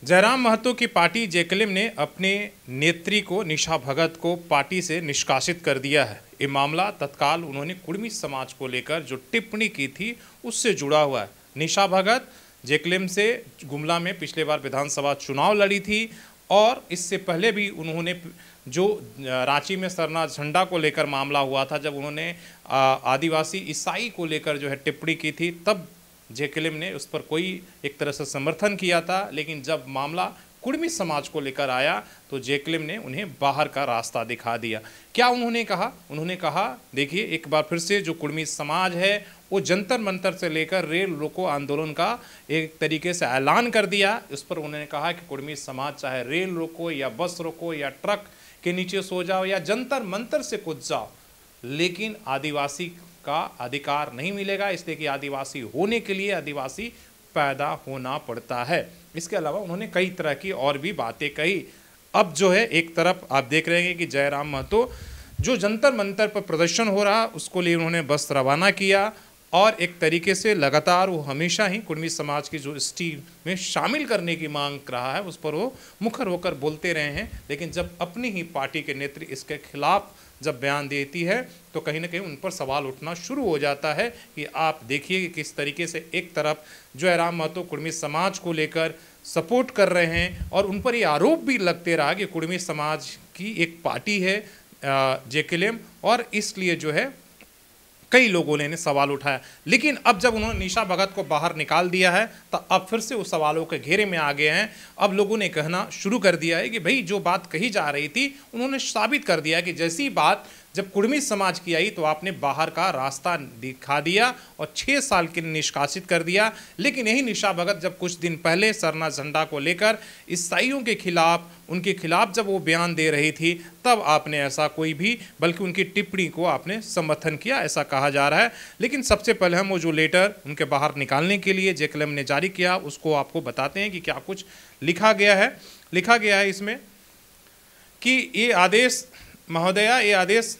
जयराम महतो की party JKM ने अपने नेत्री को निशा भगत को पार्टी से निष्कासित कर दिया है। ये मामला तत्काल उन्होंने कुर्मी समाज को लेकर जो टिप्पणी की थी उससे जुड़ा हुआ है। निशा भगत जेकेएम से गुमला में पिछले बार विधानसभा चुनाव लड़ी थी और इससे पहले भी उन्होंने जो रांची में सरना झंडा को लेकर मामला हुआ था, जब उन्होंने आदिवासी ईसाई को लेकर जो है टिप्पणी की थी, तब जेकेएम ने उस पर कोई एक तरह से समर्थन किया था। लेकिन जब मामला कुर्मी समाज को लेकर आया तो जेकेएम ने उन्हें बाहर का रास्ता दिखा दिया। क्या उन्होंने कहा? उन्होंने कहा, देखिए, एक बार फिर से जो कुर्मी समाज है वो जंतर मंतर से लेकर रेल रोको आंदोलन का एक तरीके से ऐलान कर दिया। उस पर उन्होंने कहा कि कुर्मी समाज चाहे रेल रोको या बस रोको या ट्रक के नीचे सो जाओ या जंतर मंतर से कूद जाओ, लेकिन आदिवासी का अधिकार नहीं मिलेगा, इसलिए कि आदिवासी होने के लिए आदिवासी पैदा होना पड़ता है। इसके अलावा उन्होंने कई तरह की और भी बातें कही। अब जो है एक तरफ आप देख रहे हैं कि जयराम महतो जो जंतर मंतर पर प्रदर्शन हो रहा उसको लिए उन्होंने बस रवाना किया और एक तरीके से लगातार वो हमेशा ही कुर्मी समाज की जो एसटी में शामिल करने की मांग कर रहा है उस पर वो मुखर होकर बोलते रहे हैं। लेकिन जब अपनी ही पार्टी के नेत्री इसके खिलाफ जब बयान देती है तो कहीं ना कहीं उन पर सवाल उठना शुरू हो जाता है कि आप देखिए कि किस तरीके से एक तरफ जयराम महतो कुर्मी समाज को लेकर सपोर्ट कर रहे हैं और उन पर ये आरोप भी लगते रहा कि कुर्मी समाज की एक पार्टी है जेकेएम, और इसलिए जो है कई लोगों ने इन्हें सवाल उठाया। लेकिन अब जब उन्होंने निशा भगत को बाहर निकाल दिया है तो अब फिर से उस सवालों के घेरे में आ गए हैं। अब लोगों ने कहना शुरू कर दिया है कि भाई जो बात कही जा रही थी उन्होंने साबित कर दिया कि जैसी बात जब कुर्मी समाज की आई तो आपने बाहर का रास्ता दिखा दिया और 6 साल के लिए निष्कासित कर दिया। लेकिन यही निशा भगत जब कुछ दिन पहले सरना झंडा को लेकर ईसाइयों के खिलाफ उनके खिलाफ जब वो बयान दे रही थी तब आपने ऐसा कोई भी, बल्कि उनकी टिप्पणी को आपने समर्थन किया, ऐसा कहा जा रहा है। लेकिन सबसे पहले हम वो जो लेटर उनके बाहर निकालने के लिए जेकेएम ने जारी किया उसको आपको बताते हैं कि क्या कुछ लिखा गया है। लिखा गया है इसमें कि ये आदेश महोदया, ये आदेश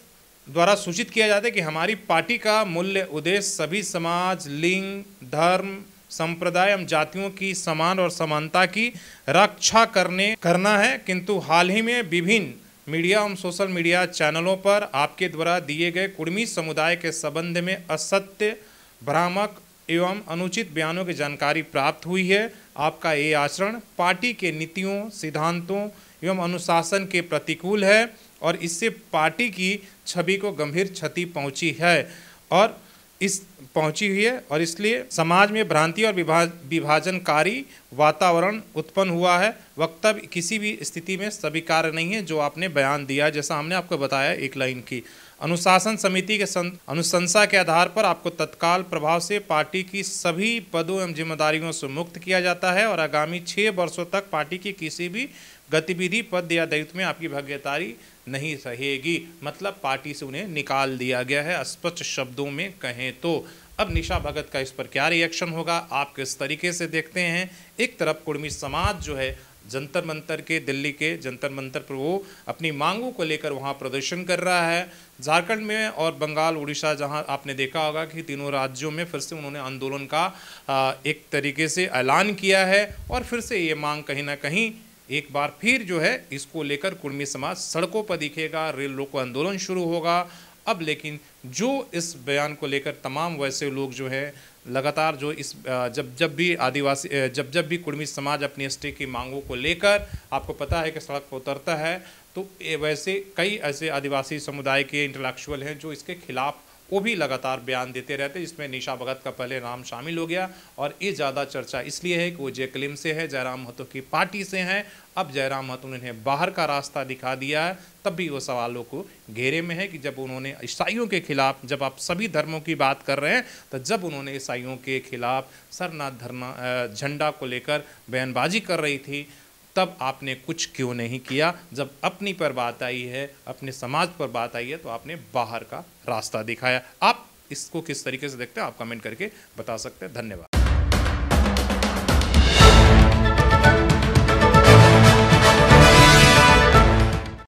द्वारा सूचित किया जाता है कि हमारी पार्टी का मूल्य उद्देश्य सभी समाज, लिंग, धर्म, संप्रदाय एवं जातियों की समान और समानता की रक्षा करना है। किंतु हाल ही में विभिन्न मीडिया एवं सोशल मीडिया चैनलों पर आपके द्वारा दिए गए कुर्मी समुदाय के संबंध में असत्य, भ्रामक एवं अनुचित बयानों की जानकारी प्राप्त हुई है। आपका ये आचरण पार्टी के नीतियों, सिद्धांतों एवं अनुशासन के प्रतिकूल है और इससे पार्टी की छवि को गंभीर क्षति पहुंची हुई है और इसलिए समाज में भ्रांति और विभाजनकारी वातावरण उत्पन्न हुआ है। वक्तव्य किसी भी स्थिति में स्वीकार्य नहीं है जो आपने बयान दिया, जैसा हमने आपको बताया एक लाइन की। अनुशासन समिति के अनुशंसा के आधार पर आपको तत्काल प्रभाव से पार्टी की सभी पदों एवं जिम्मेदारियों से मुक्त किया जाता है और आगामी 6 वर्षों तक पार्टी की किसी भी गतिविधि, पद या दायित्व में आपकी भागीदारी नहीं रहेगी। मतलब पार्टी से उन्हें निकाल दिया गया है, स्पष्ट शब्दों में कहें तो। अब निशा भगत का इस पर क्या रिएक्शन होगा, आप किस तरीके से देखते हैं? एक तरफ कुर्मी समाज जो है जंतर मंतर के, दिल्ली के जंतर मंतर पर वो अपनी मांगों को लेकर वहाँ प्रदर्शन कर रहा है। झारखंड में और बंगाल, उड़ीसा, जहाँ आपने देखा होगा कि तीनों राज्यों में फिर से उन्होंने आंदोलन का एक तरीके से ऐलान किया है और फिर से ये मांग कहीं ना कहीं एक बार फिर जो है इसको लेकर कुर्मी समाज सड़कों पर दिखेगा, रेल रोको आंदोलन शुरू होगा। अब लेकिन जो इस बयान को लेकर तमाम वैसे लोग जो है लगातार जो इस जब भी कुर्मी समाज अपनी एसटी की मांगों को लेकर आपको पता है कि सड़क पर उतरता है तो वैसे कई ऐसे आदिवासी समुदाय के इंटेलेक्चुअल हैं जो इसके खिलाफ वो भी लगातार बयान देते रहते हैं, जिसमें निशा भगत का पहले नाम शामिल हो गया। और ये ज़्यादा चर्चा इसलिए है कि वो जेकेएम से है, जयराम महतो की पार्टी से हैं। अब जयराम महतो ने उन्हें बाहर का रास्ता दिखा दिया है, तब भी वो सवालों को घेरे में है कि जब उन्होंने ईसाइयों के खिलाफ, जब आप सभी धर्मों की बात कर रहे हैं, तो जब उन्होंने ईसाइयों के खिलाफ सरना झंडा को लेकर बयानबाजी कर रही थी तब आपने कुछ क्यों नहीं किया? जब अपनी पर बात आई है, अपने समाज पर बात आई है, तो आपने बाहर का रास्ता दिखाया। आप इसको किस तरीके से देखते हैं, आप कमेंट करके बता सकते हैं। धन्यवाद।